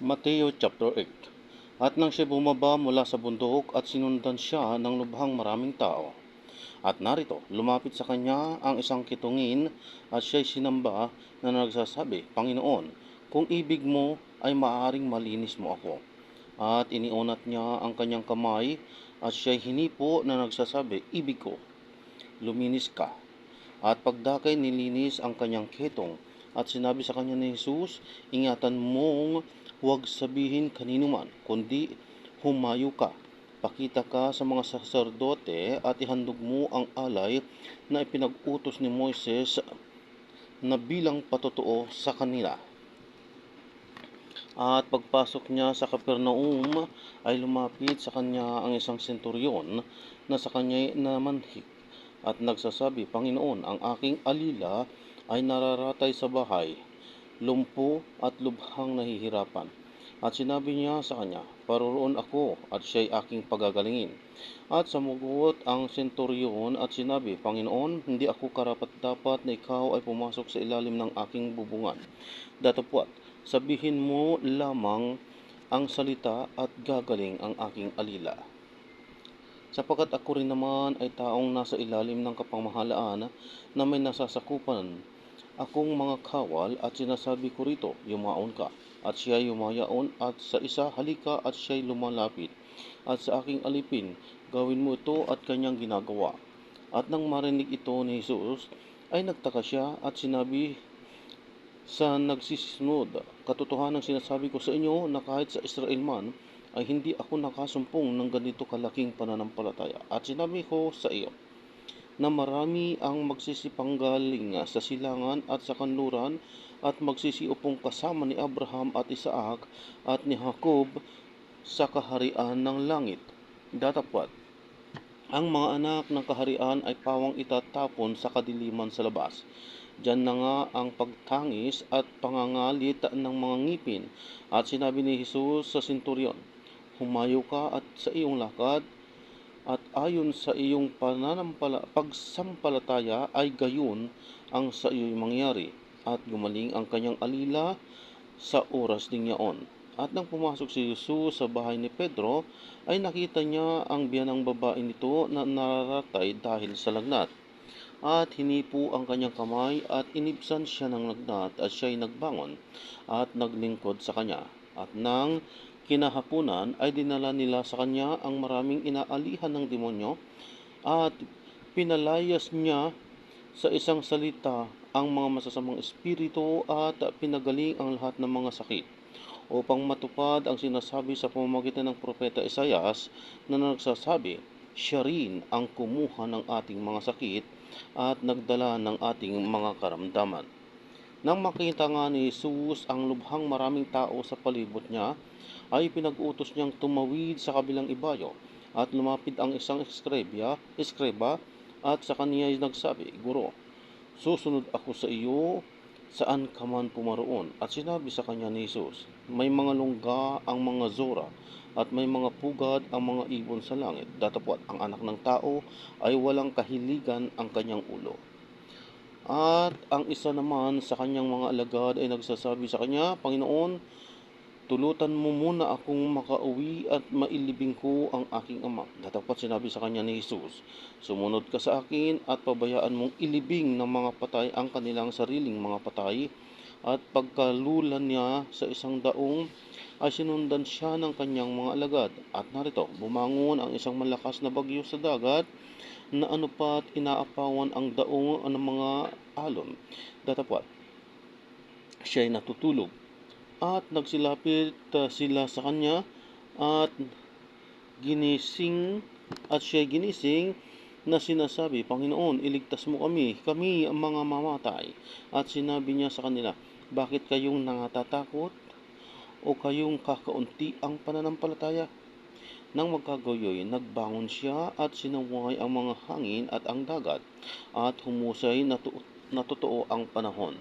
Mateo chapter 8. At nang siya bumaba mula sa bundok at sinundan siya ng lubhang maraming tao. At narito, lumapit sa kanya ang isang kitungin at siya'y sinamba na nagsasabi, Panginoon, kung ibig mo ay maaaring malinis mo ako. At iniunat niya ang kanyang kamay at siya'y hinipo na nagsasabi, Ibig ko, luminis ka. At pagdakay nilinis ang kanyang ketong at sinabi sa kanya ni Jesus, ingatan mong huwag sabihin kanino man, kundi humayo ka. Pakita ka sa mga saserdote at ihandog mo ang alay na ipinag-utos ni Moises na bilang patotoo sa kanila. At pagpasok niya sa Capernaum ay lumapit sa kanya ang isang senturyon na sa kanya'y namanhik at nagsasabi, Panginoon, ang aking alila ay nararatay sa bahay, lumpo at lubhang nahihirapan. At sinabi niya sa kanya, paroroon ako at siya'y aking pagagalingin. At sumugot ang senturyon at sinabi, Panginoon, hindi ako karapat-dapat na ikaw ay pumasok sa ilalim ng aking bubungan. Datapwat, sabihin mo lamang ang salita at gagaling ang aking alila. Sapagkat ako rin naman ay taong nasa ilalim ng kapamahalaan na may nasasakupan akong mga kawal at sinasabi ko rito, yumaon ka. At siya'y yumayaon at sa isa halika at siya'y lumalapit. At sa aking alipin, gawin mo ito at kanyang ginagawa. At nang marinig ito ni Jesus, ay nagtaka siya at sinabi sa nagsisunod, katotohanan sinasabi ko sa inyo na kahit sa Israel man, ay hindi ako nakasumpong ng ganito kalaking pananampalataya. At sinabi ko sa iyo na marami ang magsisipanggaling sa silangan at sa kanluran at magsisiupong kasama ni Abraham at Isaac at ni Jacob sa kaharian ng langit. Datapwat, ang mga anak ng kaharian ay pawang itatapon sa kadiliman sa labas. Diyan na nga ang pagtangis at pangangalit ng mga ngipin. At sinabi ni Jesus sa senturyon, humayo ka at sa iyong lakad, at ayon sa iyong pagsampalataya ay gayon ang sa iyo'y mangyari. At gumaling ang kanyang alila sa oras ding yaon. At nang pumasok si Jesus sa bahay ni Pedro, ay nakita niya ang biyanang babae nito na nararatay dahil sa lagnat. At hinipo ang kanyang kamay at inibsan siya ng lagnat at siya'y nagbangon at naglingkod sa kanya. At nang kinahapunan ay dinala nila sa kanya ang maraming inaalihan ng demonyo at pinalayas niya sa isang salita ang mga masasamang espiritu at pinagaling ang lahat ng mga sakit upang matupad ang sinasabi sa pamamagitan ng propeta Isaias na nagsasabi, siya rin ang kumuha ng ating mga sakit at nagdala ng ating mga karamdaman. Nang makita nga ni Jesus ang lubhang maraming tao sa palibot niya, ay pinag-utos niyang tumawid sa kabilang ibayo at lumapit ang isang eskreba at sa kanya ay nagsabi, Guro, susunod ako sa iyo saan ka man pumaroon. At sinabi sa kanya ni Jesus, may mga lungga ang mga zora at may mga pugad ang mga ibon sa langit. Datapwat ang anak ng tao ay walang kahiligan ang kanyang ulo. At ang isa naman sa kanyang mga alagad ay nagsasabi sa kanya, Panginoon, tulutan mo muna akong makauwi at mailibing ko ang aking ama. Datapwat sinabi sa kanya ni Jesus, sumunod ka sa akin at pabayaan mong ilibing ng mga patay ang kanilang sariling mga patay. At pagkalulan niya sa isang daong, ay sinundan siya ng kanyang mga alagad. At narito, bumangon ang isang malakas na bagyo sa dagat, na anupat inaapawan ang daong ng mga alon. Datapwat, siya'y natutulog. At nagsilapit sila sa kanya at ginising at siya'y ginising na sinasabi, Panginoon, iligtas mo kami ang mga mamatay. At sinabi niya sa kanila, bakit kayong nangatatakot o kayong kakaunti ang pananampalataya? Nang magkagayoy, nagbangon siya at sinaway ang mga hangin at ang dagat at humusay na totoo ang panahon.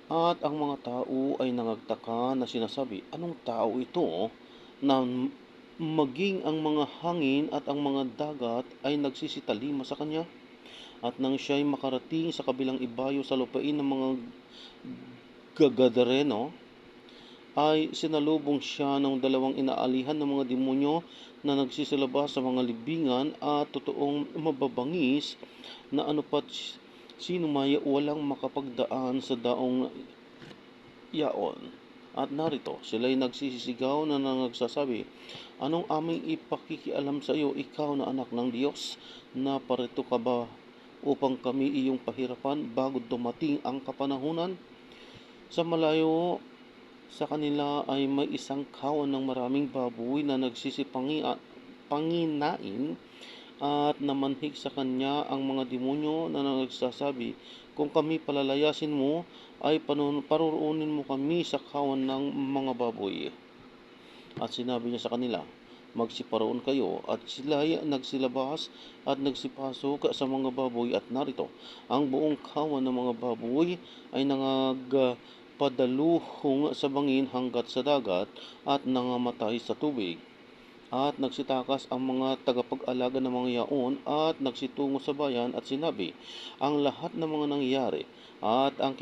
At ang mga tao ay nangagtaka na sinasabi, anong tao ito na maging ang mga hangin at ang mga dagat ay nagsisitalima sa kanya? At nang siya'y makarating sa kabilang ibayo sa lupain ng mga Gadareno, ay sinalubong siya ng dalawang inaalihan ng mga demonyo na nagsisilabas sa mga libingan at totoong mababangis na anupat sino may walang makapagdaan sa daong yaon. At narito, sila'y nagsisisigaw na nagsasabi, anong aming ipakikialam sa iyo, ikaw na anak ng Diyos? Naparito ka ba upang kami iyong pahirapan bago dumating ang kapanahunan? Sa malayo sa kanila ay may isang kawan ng maraming baboy na nagsisipanginain at namanhik sa kanya ang mga demonyo na nagsasabi, kung kami palalayasin mo, ay paruroonin mo kami sa kawan ng mga baboy. At sinabi niya sa kanila, magsiparoon kayo, at sila'y nagsilabas at nagsipasok sa mga baboy, at narito, ang buong kawan ng mga baboy ay nangagpadaluhong sa bangin hanggat sa dagat at nangamatay sa tubig. At nagsitakas ang mga tagapag-alaga ng mga yaon at nagsitungo sa bayan at sinabi ang lahat ng mga nangyari at ang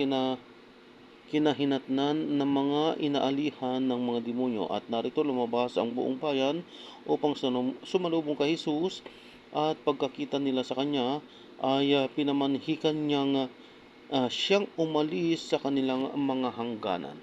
kinahinatnan ng mga inaalihan ng mga demonyo. At narito lumabas ang buong bayan upang sumalubong kay Jesus, at pagkakita nila sa kanya ay pinamanhikan niyang siyang umalis sa kanilang mga hangganan.